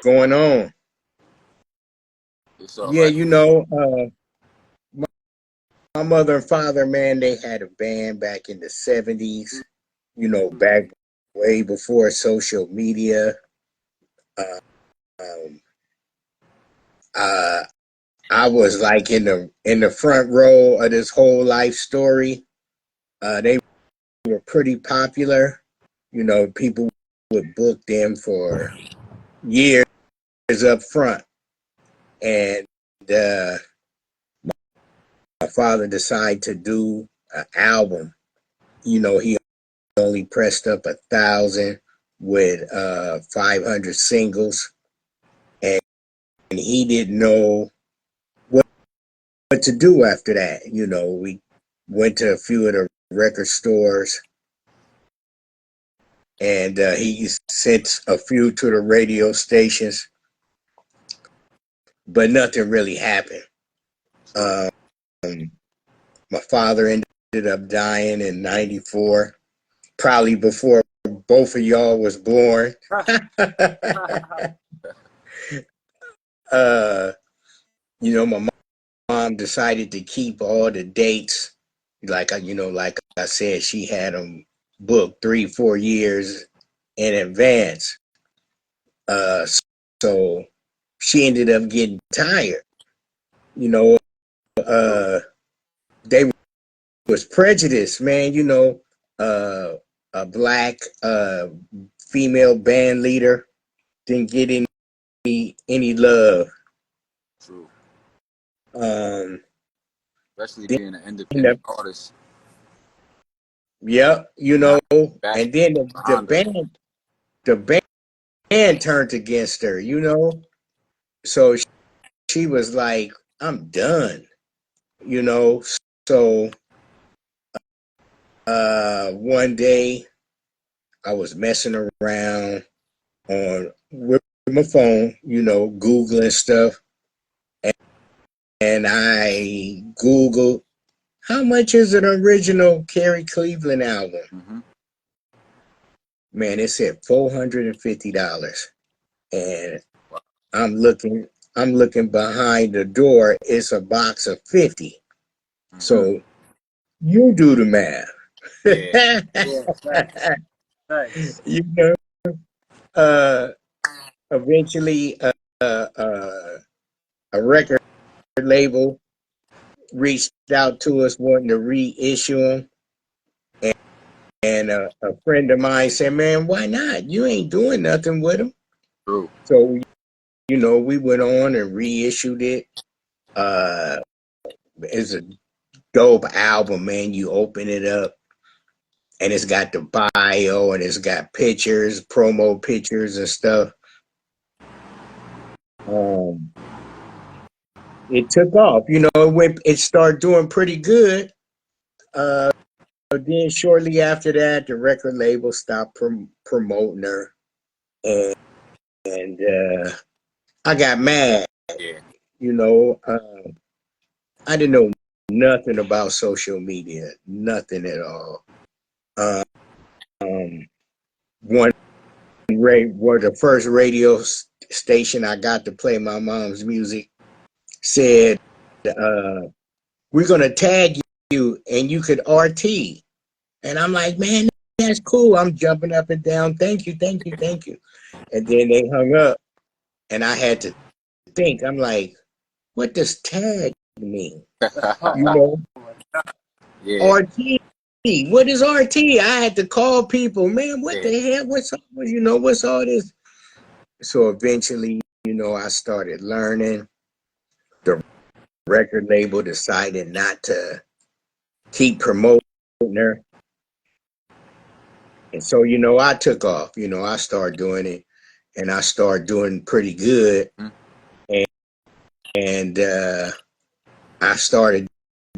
Going on. Yeah, right. you know, my mother and father, man, they had a band back in the 70s, you know, back way before social media. Uh, um, uh, I was like in the front row of this whole life story. They were pretty popular. You know, people would book them for years up front. And uh, my father decided to do an album. You know, he only pressed up 1,000 with 500 singles, and he didn't know what to do after that. You know, we went to a few of the record stores, and he sent a few to the radio stations, but nothing really happened. Um, my father ended up dying in '94, probably before both of y'all was born. uh, you know, my mom decided to keep all the dates. Like I said, she had them booked 3, 4 years in advance. Uh, so she ended up getting tired. You know, uh, they was prejudiced, man. You know, a black female band leader didn't get any love. True. Um, Especially then being an the, independent artist. yeah, you Not know, back and then behind her. the band turned against her. You know, so she was like, "I'm done." You know, so one day I was messing around on with my phone, you know, Googling stuff, and I Googled how much is an original Carrie Cleveland album. Mm-hmm. Man, it said $450, and Wow. I'm looking, I'm looking behind the door. It's a box of 50. Mm-hmm. So you do the math. Yeah. Yeah. Thanks. Thanks. You know, uh, eventually, uh, a record label reached out to us wanting to reissue them. And a friend of mine said, "Man, why not? You ain't doing nothing with them." True. So, you know, we went on and reissued it. Uh, it's a dope album, man. You open it up, and it's got the bio, and it's got pictures, promo pictures, and stuff. Um, it took off. You know, it started doing pretty good. Uh, then shortly after that, the record label stopped promoting her, and, and I got mad. Yeah. You know, I didn't know nothing about social media, nothing at all. Um, one the first radio station I got to play my mom's music said, uh, "We're gonna tag you, and you could RT." And I'm like, "Man, that's cool." I'm jumping up and down. Thank you, thank you, thank you. And then they hung up, and I had to think. I'm like, "What does tag mean?" You know, Yeah. RT. What is RT? I had to call people. Man, what Yeah. the hell? What's all this? So eventually, you know, I started learning. The record label decided not to keep promoting her. And so, you know, I took off. You know, I started doing it, and I started doing pretty good. Mm-hmm. And I started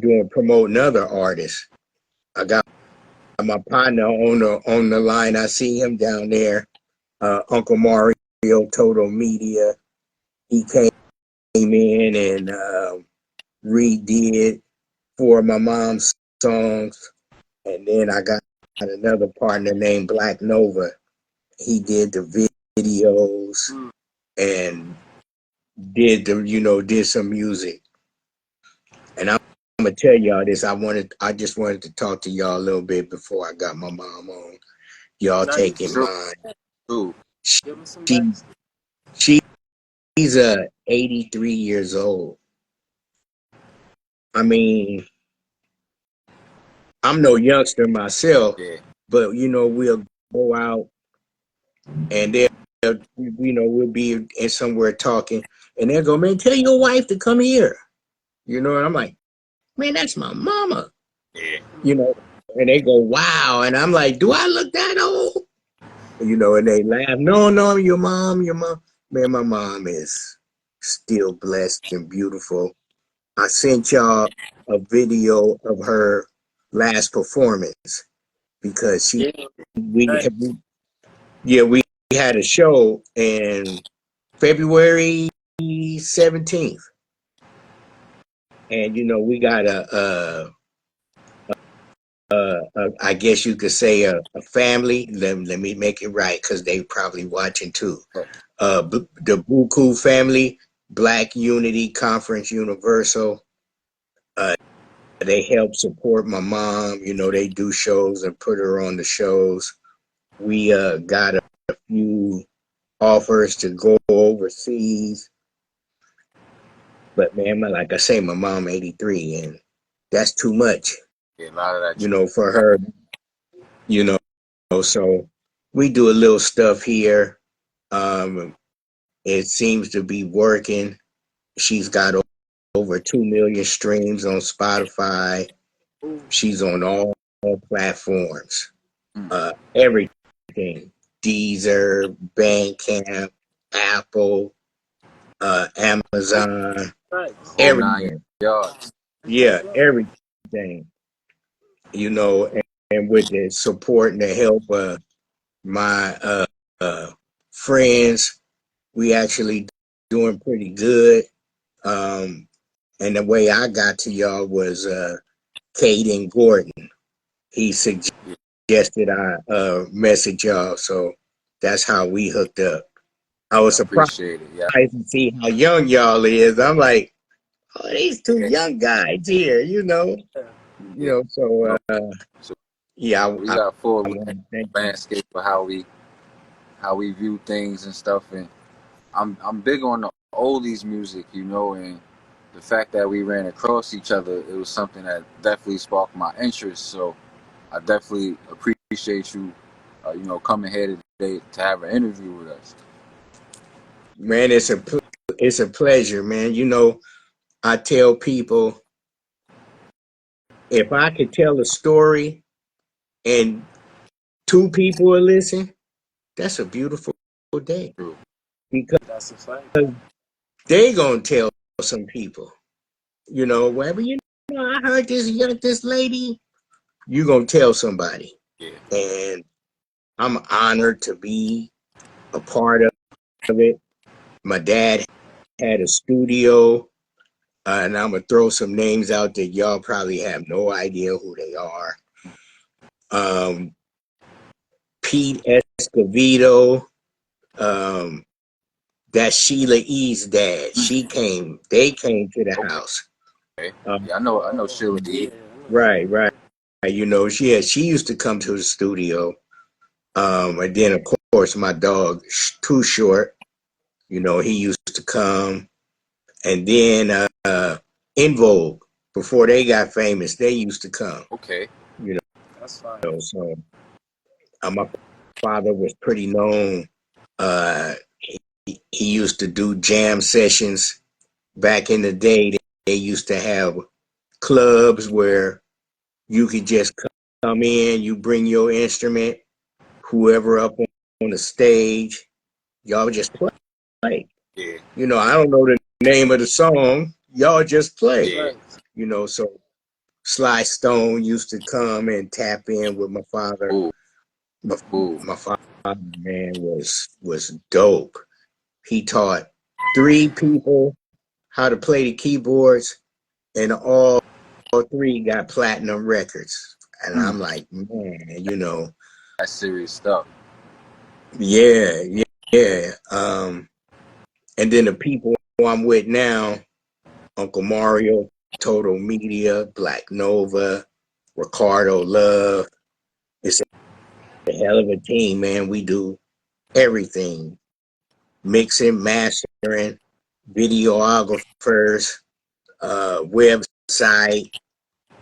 doing promoting other artists. I got my partner on the line. I see him down there, Uncle Mario, Total Media. He came in and redid 4 of my mom's songs, and then I got another partner named Black Nova. He did the videos and did some music. And I'm gonna tell y'all this. I just wanted to talk to y'all a little bit before I got my mom on. Y'all take in mind. She she's 83 years old. I mean, I'm no youngster myself, but we'll go out and we'll be in somewhere talking, and they'll go, man, tell your wife to come here. And I'm like, man, that's my mama. And they go, wow. And I'm like, do I look that old? And they laugh. No, your mom. Man, my mom is still blessed and beautiful. I sent y'all a video of her last performance because we had a show in February 17th. And we got I guess you could say a family. Let me make it right because they probably watching too. The Buku family, Black Unity Conference Universal. They help support my mom. They do shows and put her on the shows. We got a few offers to go overseas. But man, like I say, my mom 83, and that's too much. Yeah, a lot of that. For her. So we do a little stuff here. It seems to be working. She's got over 2 million streams on Spotify. She's on all platforms. Everything. Deezer, Bandcamp, Apple, Amazon, everything. Yeah, everything. And with the support and the help of my friends, we actually doing pretty good. And the way I got to y'all was Caden Gordon. He suggested I message y'all, so that's how we hooked up. I was surprised to see how young y'all is. I'm like, oh, these two young guys here, So yeah, we got full landscape for how we view things and stuff, and I'm big on the oldies music, and the fact that we ran across each other, it was something that definitely sparked my interest. So I definitely appreciate you, coming here today to have an interview with us. Man, it's a pleasure, man. I tell people, if I could tell a story and 2 people will listen, that's a beautiful day. Because they gonna tell some people, wherever I heard this lady, you gonna tell somebody. And I'm honored to be a part of it. My dad had a studio, and I'm gonna throw some names out that y'all probably have no idea who they are. Pete Escovedo, that's Sheila E's dad. They came to the house. Yeah, I know Sheila E. Right. She used to come to the studio. And then of course my dog, Too Short, he used to come. And then In Vogue, before they got famous, they used to come. Okay. That's fine. So my father was pretty known. He used to do jam sessions back in the day. They used to have clubs where you could just come in, you bring your instrument, whoever up on the stage, y'all just play. Yeah. I don't know the name of the song, y'all just play. Yeah. So Sly Stone used to come and tap in with my father. Ooh. My father, man, was dope. He taught 3 people how to play the keyboards, and all 3 got platinum records. And I'm like, man, That's serious stuff. yeah, yeah. And then the people I'm with now, Uncle Mario, Total Media, Black Nova, Ricardo Love. It's a hell of a team, man. We do everything. Mixing, mastering, videographers, website,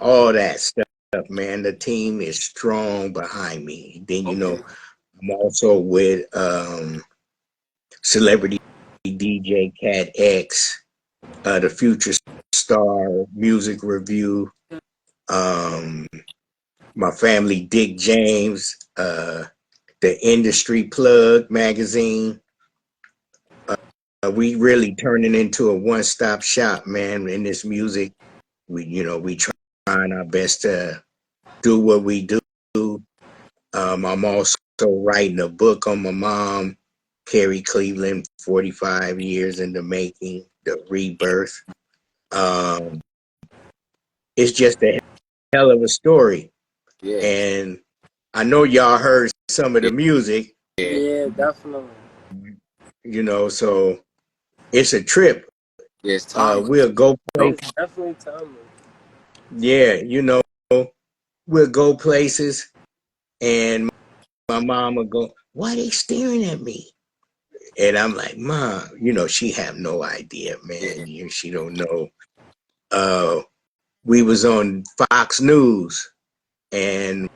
all that stuff, man. The team is strong behind me. Then Okay. I'm also with celebrity DJ Cat X, the Future Star Music Review, um, my family Dick James, the Industry Plug magazine. We really turning into a one-stop shop, man. In this music, we trying our best to do what we do. I'm also writing a book on my mom, Carrie Cleveland, 45 years in the making, the rebirth. Um, it's just a hell of a story. Yeah. And I know y'all heard some of Yeah. the music, Yeah, definitely. so it's a trip. Yeah, it's timeless. We'll go Nope. place. It's definitely timely. Yeah, we'll go places and my mom will go, why they staring at me? And I'm like, Mom, she have no idea, Yeah. man. She don't know. Uh, we was on Fox News and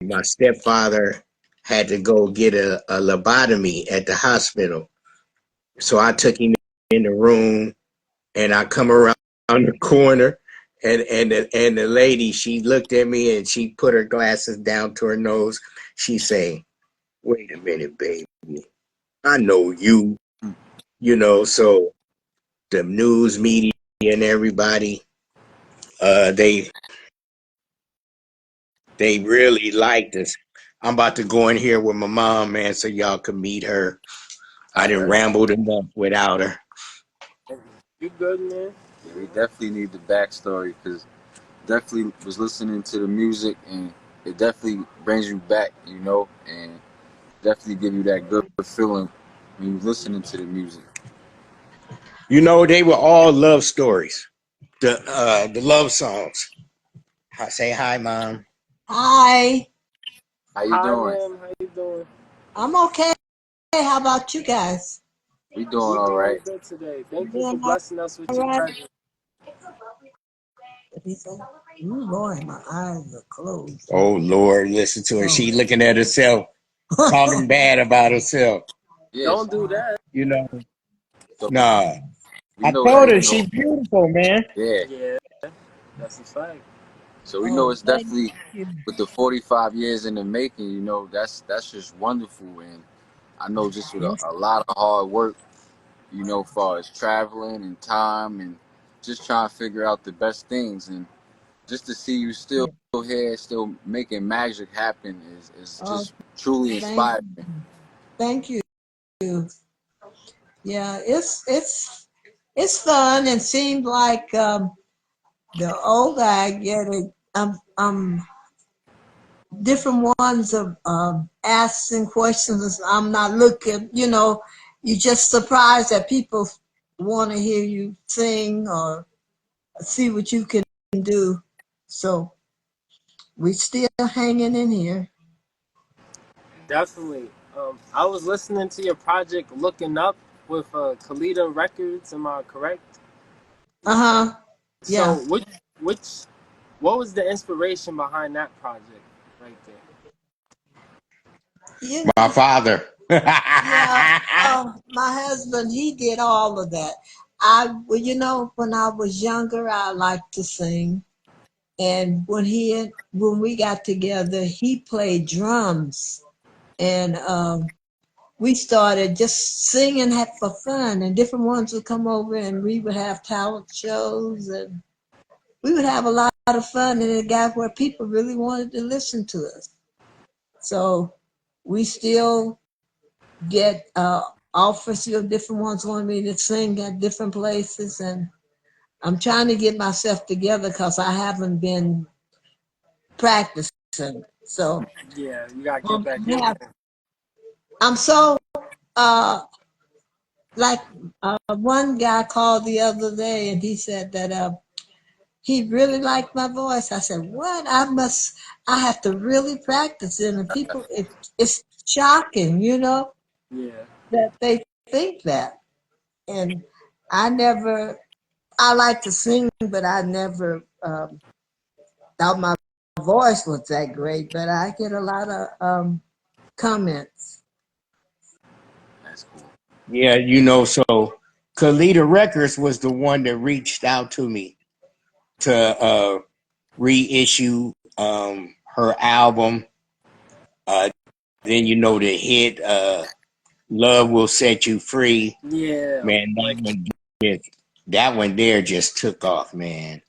my stepfather had to go get a lobotomy at the hospital. So I took him in the room and I come around the corner and the lady, she looked at me and she put her glasses down to her nose. She say, wait a minute, baby. I know you, so the news media and everybody, they really liked us. I'm about to go in here with my mom, man, so y'all can meet her. I I didn't bet. rambled enough without her. You good, man? Yeah, we definitely need the backstory because definitely was listening to the music and it definitely brings you back, and definitely give you that good feeling when you listening to the music. They were all love stories. The love songs. Say hi, Mom. Hi. How you Hi, doing? ma'am. How you doing? I'm okay. How about you guys? We doing We all doing right. good today. You Thank you for doing all blessing us with your right? presence. Oh, Lord, my eyes are closed. Oh, Lord, listen to her. She looking at herself, talking bad about herself. Yes. Don't do that. You know, So nah. we I know told that, her she's beautiful, man. yeah. Yeah, that's a fact. So we know Oh, it's thank definitely you. with the 45 years in the making, that's just wonderful. And I know just with a lot of hard work, far as traveling and time and just trying to figure out the best things. And just to see you still here, still making magic happen is Oh, just truly thank inspiring. you. Thank you. Yeah, it's fun and seems like the older I get, different ones of asking questions. I'm not looking, you just surprised that people want to hear you sing or see what you can do. So we still hanging in here. Definitely. I was listening to your project, Looking Up, with Kalita Records. Am I correct? Uh-huh. So, Yeah. what was the inspiration behind that project, right there? My father. Yeah. My husband, he did all of that. Well, when I was younger, I liked to sing. And when we got together, he played drums. And we started just singing for fun. And different ones would come over and we would have talent shows. And we would have a lot of fun. And it got where people really wanted to listen to us. So we still get offers. Different ones want me to sing at different places. And I'm trying to get myself together because I haven't been practicing. So Yeah, you gotta get back in there. I'm so like one guy called the other day and he said that he really liked my voice. I said, "What? I have to really practice it." And people, it's shocking, Yeah. that they think that. And I never, I like to sing, but I never thought my voice was that great. But I get a lot of comments. That's cool. Yeah, so Kalita Records was the one that reached out to me to reissue her album. Then the hit "Love Will Set You Free." Yeah, Man, like, that one there just took off, man.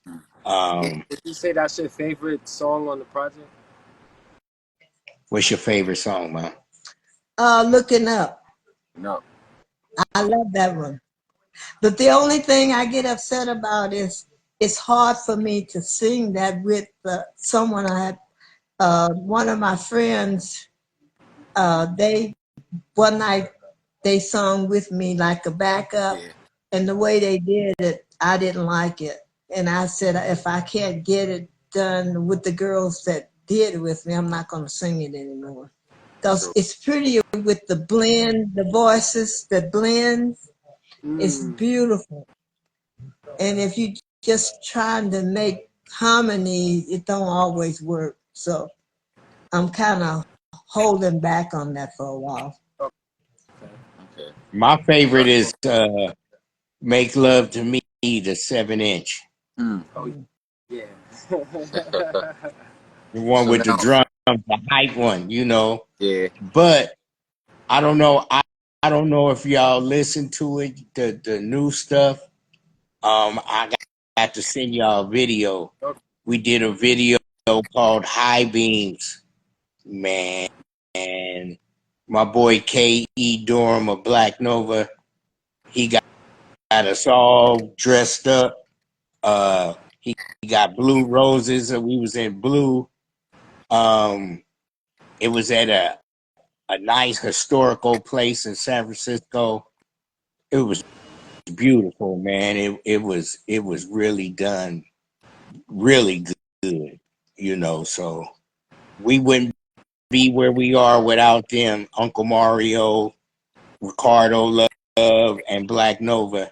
Um, did you say that's your favorite song on the project? what's your favorite song, man? Looking up. No. I love that one. But the only thing I get upset about is it's hard for me to sing that with someone I had. One of my friends, they one night they sung with me like a backup, Yeah. and the way they did it, I didn't like it. And I said, if I can't get it done with the girls that did it with me, I'm not going to sing it anymore. Because So it's prettier with the blend, the voices that blend. It's Mm. beautiful. And if you just trying to make harmony, it don't always work. So I'm kind of holding back on that for a while. Okay. okay. My favorite is "Make Love to Me," the 7-inch, Mm. Oh yeah. the one So with the now, drums, the hype one, yeah. But I don't know. I don't know if y'all listen to it, the new stuff. I got to send y'all a video. Okay. We did a video called "High Beams," man. And my boy K.E. Durham of Black Nova, he got us all dressed up. He got blue roses, and we was in blue. Um, it was at a nice historical place in San Francisco. It was beautiful, man. It was really done, really good. So we wouldn't be where we are without them. Uncle Mario, Ricardo Love, and Black Nova.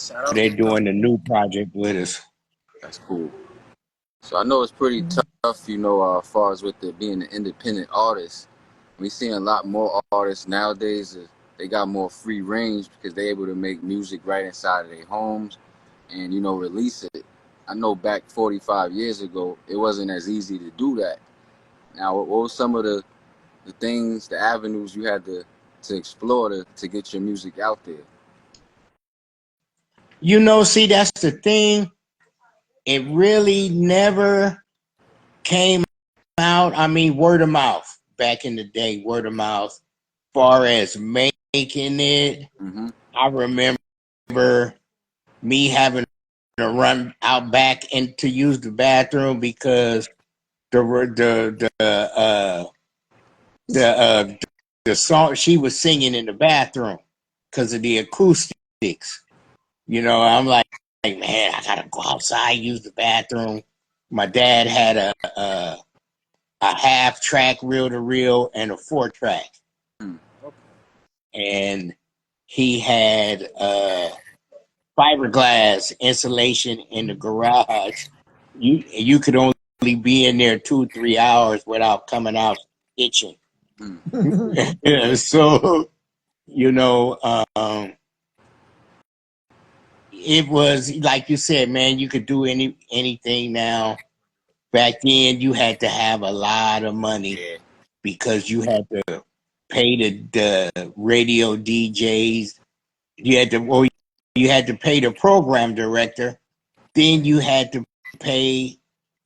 Shout out They're to them. doing the new project with us. That's cool. So I know it's pretty tough, as far as with being an independent artist. We seeing a lot more artists nowadays. They got more free range because they're able to make music right inside of their homes and release it. I know back 45 years ago, it wasn't as easy to do that. Now, what was some of the things, the avenues you had to explore to get your music out there? See, that's the thing. It really never came out. I mean, word of mouth back in the day, word of mouth. Far as making it, Mm-hmm. I remember me having to run out back and to use the bathroom because the uh, the song she was singing in the bathroom because of the acoustics. I'm like, man, I gotta go outside, use the bathroom. My dad had a half track reel to reel and a 4-track, Okay. and he had fiberglass insulation in the garage. You could only be in there 2-3 hours without coming out itching. Mm. Yeah, so you know, um, it was like you said, man. You could do anything now. Back then, you had to have a lot of money Yeah. because you had to pay the radio DJs. You had to pay the program director. Then you had to pay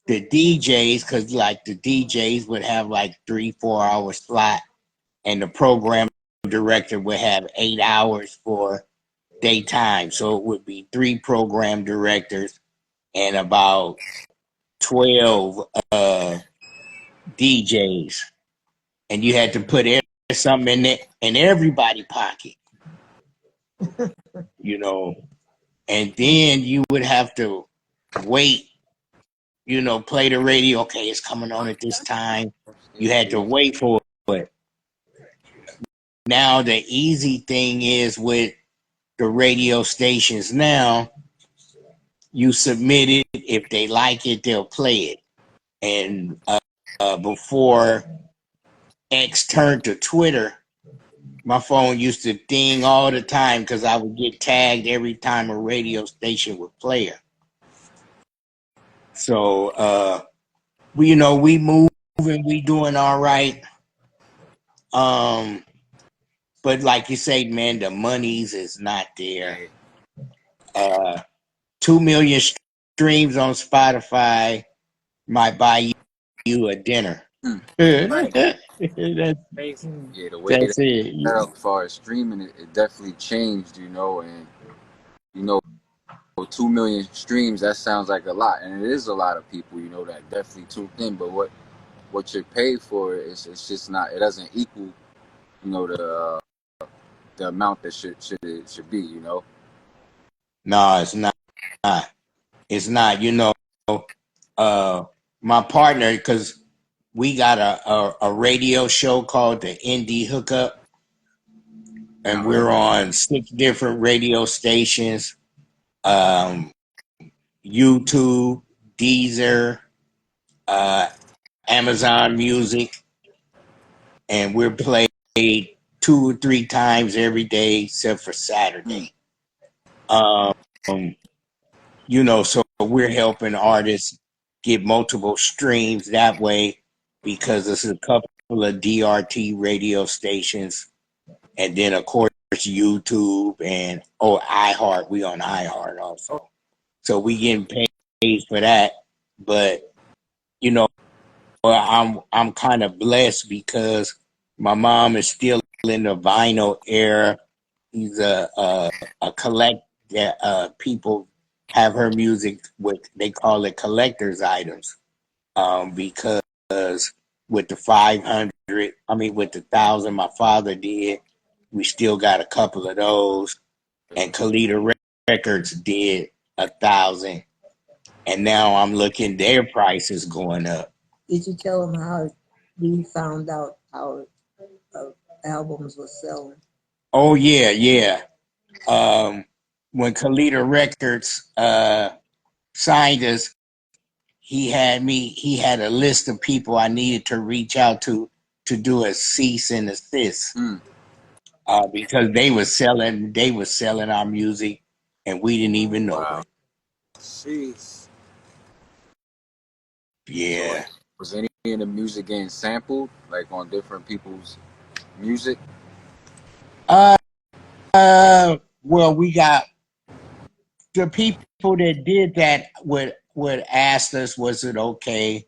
the DJs because like the DJs would have like 3-4 hour slot, and the program director would have 8 hours for daytime. So it would be 3 program directors and about 12 DJs, and you had to put something in everybody's pocket, you know, and then you would have to wait, play the radio. Okay, it's coming on at this time. You had to wait for it. Now the easy thing is with the radio stations now, you submit it. If they like it, they'll play it. And before X turned to Twitter, my phone used to ding all the time because I would get tagged every time a radio station would play it. So we moving, we doing all right. But like you say, man, the monies is not there. 2 million streams on Spotify might buy you a dinner. Right. that's, Basically. Yeah, the way that's that it. as far as streaming, it definitely changed, and you know, 2 million streams, that sounds like a lot, and it is a lot of people, that definitely tuned in. But what you're paid for is it's just not. It doesn't equal, the amount that should be. No, it's not. It's not. My partner, because we got a radio show called the Indie Hookup, and we're on 6 different radio stations, YouTube, Deezer, Amazon Music, and we're played 2 or 3 times every day except for Saturday. So we're helping artists get multiple streams that way because there's a couple of DRT radio stations, and then of course YouTube and iHeart. We on iHeart also, so we getting paid for that. But I'm kind of blessed because my mom is still in the vinyl era. He's a collect that people have her music with, they call it collector's items, because with the 500, with the 1,000 my father did, we still got a couple of those, and Kalita Records did 1,000, and now I'm looking, their prices going up. Did you tell them how we found out our albums were selling? Oh yeah. When Kalita Records signed us, he had a list of people I needed to reach out to do a cease and desist, because they were selling our music and we didn't even know it. Jeez. Yeah. So, was any of the music getting sampled, like on different people's music? Well, we got the people that did that would ask us, was it okay?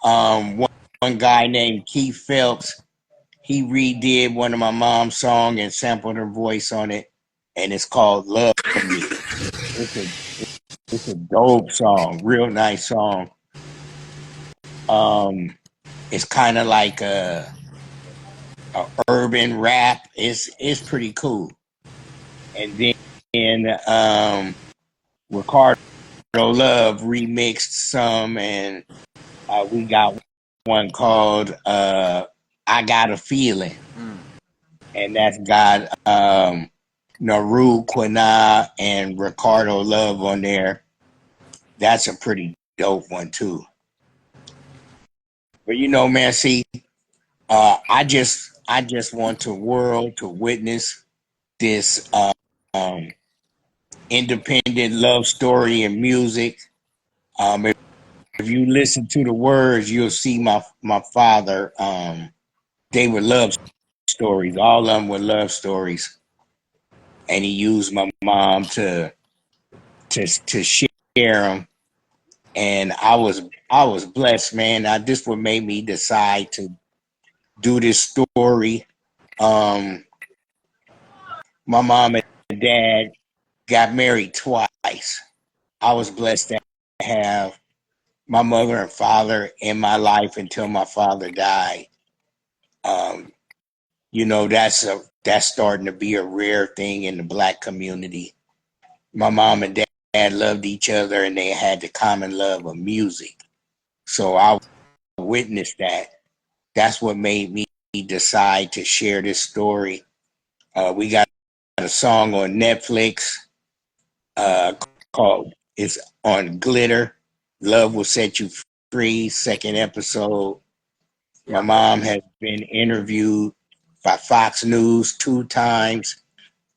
One guy named Keith Phelps, he redid one of my mom's song and sampled her voice on it, and it's called "Love Me." It's a dope song, real nice song. It's kind of like a urban rap. It's pretty cool. And then Ricardo Love remixed some, and we got one called "I Got a Feeling," and that's got Naru Quina and Ricardo Love on there. That's a pretty dope one too. But man, see, I just want the world to witness this independent love story in music. If you listen to the words, you'll see my father. They were love stories. All of them were love stories, and he used my mom to share them. And I was blessed, man. This what made me decide to do this story. My mom and dad got married twice. I was blessed to have my mother and father in my life until my father died. Um, that's starting to be a rare thing in the black community. My mom and dad loved each other, and they had the common love of music. So I witnessed that. That's what made me decide to share this story. We got a song on Netflix uh, called it's on Glitter. Love Will Set You Free, second episode. My Yep. mom has been interviewed by Fox News 2 times,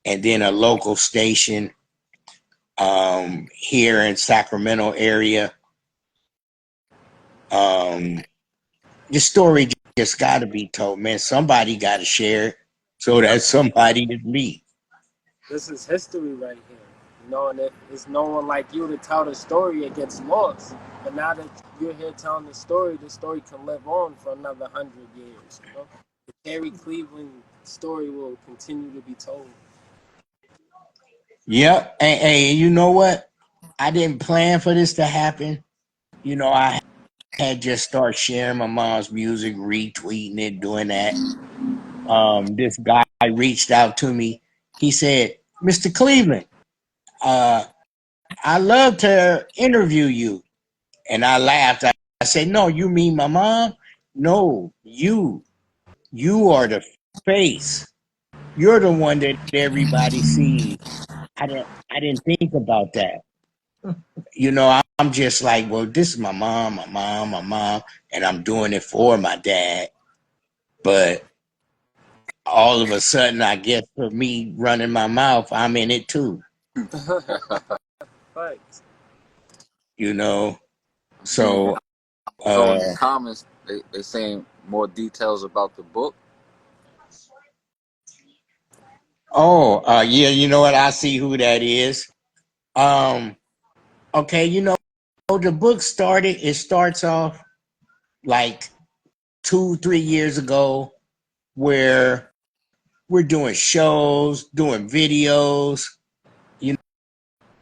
and then a local station here in Sacramento area. Um, the story just got to be told, man. Somebody got to share it, so that somebody is me. This is history right here. You know, and if it's no one like you to tell the story, it gets lost. But now that you're here telling the story can live on for another 100 years. You know, the Carrie Cleveland story will continue to be told. Yep. And you know what? I didn't plan for this to happen. I had just started sharing my mom's music, retweeting it, doing that. This guy reached out to me. He said, "Mr. Cleveland, uh, I love to interview you." And I laughed. I said, "No, you mean my mom? No, you. You are the face. You're the one that everybody sees." I didn't think about that. I'm just like, well, this is my mom, my mom, my mom, and I'm doing it for my dad. But all of a sudden, I guess for me running my mouth, I'm in it too. Thanks. You know, I'm seeing so so in the uh, comments they saying more details about the book. oh, yeah, you know what? I see who that is. Um, okay, the book started. It starts off like 2, 3 years ago, where we're doing shows, doing videos. You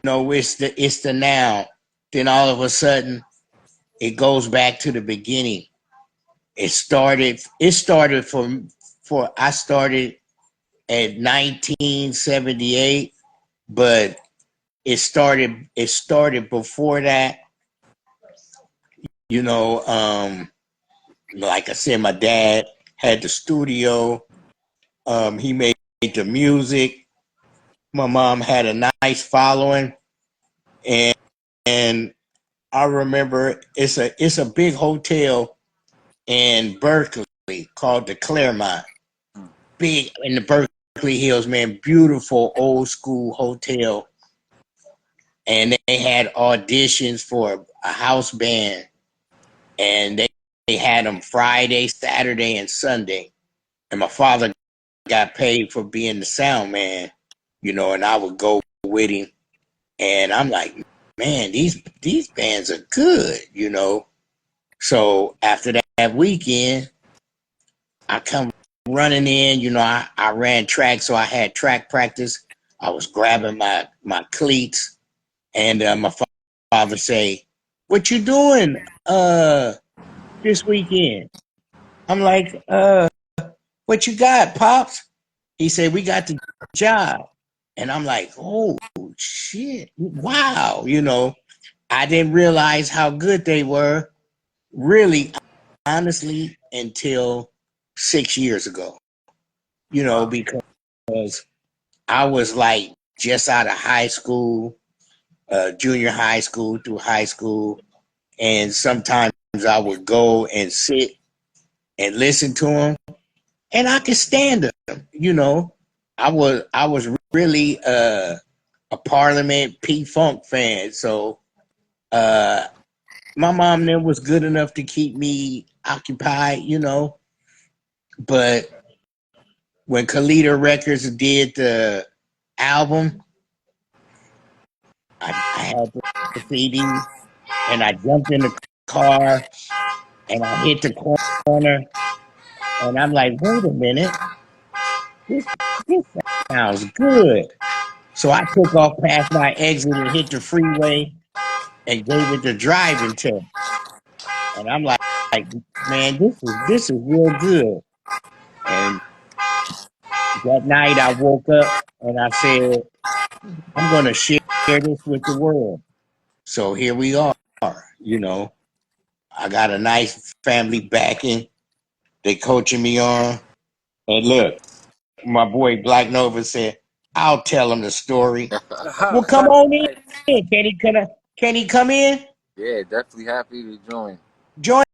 it's the now. Then all of a sudden, it goes back to the beginning. It started for I started at 1978, but it started before that. You know, like I said, my dad had the studio. He made the music. My mom had a nice following, and and I remember it's a big hotel in Berkeley called the Claremont. Hmm. Big in the Berkeley Hills, man. Beautiful old school hotel, and they had auditions for a house band, and they had them Friday, Saturday, and Sunday. And my father got paid for being the sound man, and I would go with him. And I'm like, man, these bands are good. So after that weekend, I come running in. I ran track, so I had track practice. I was grabbing my cleats, and my father say, "What you doing this weekend?" I'm like, "What you got, pops?" He said, "We got the job," and I'm like, "Oh shit! Wow!" I didn't realize how good they were, really, honestly, until 6 years ago. Wow. Because I was like just out of high school, junior high school through high school, and sometimes I would go and sit and listen to them, and I could stand them. I was really a Parliament P Funk fan, so uh, my mom then was good enough to keep me occupied. But when Kalita Records did the album, I had the CD, and I jumped in the car, and I hit the corner, and I'm like, wait a minute, this sounds good. So I took off past my exit and hit the freeway and gave it the driving test. And I'm like, man, this is real good. And that night I woke up and I said, I'm gonna share this with the world. So here we are, you know. I got a nice family backing. They coaching me on. And look, my boy Black Nova said, I'll tell him the story. Well, come on Nice. in. Can he come in? Yeah, definitely happy to join. Join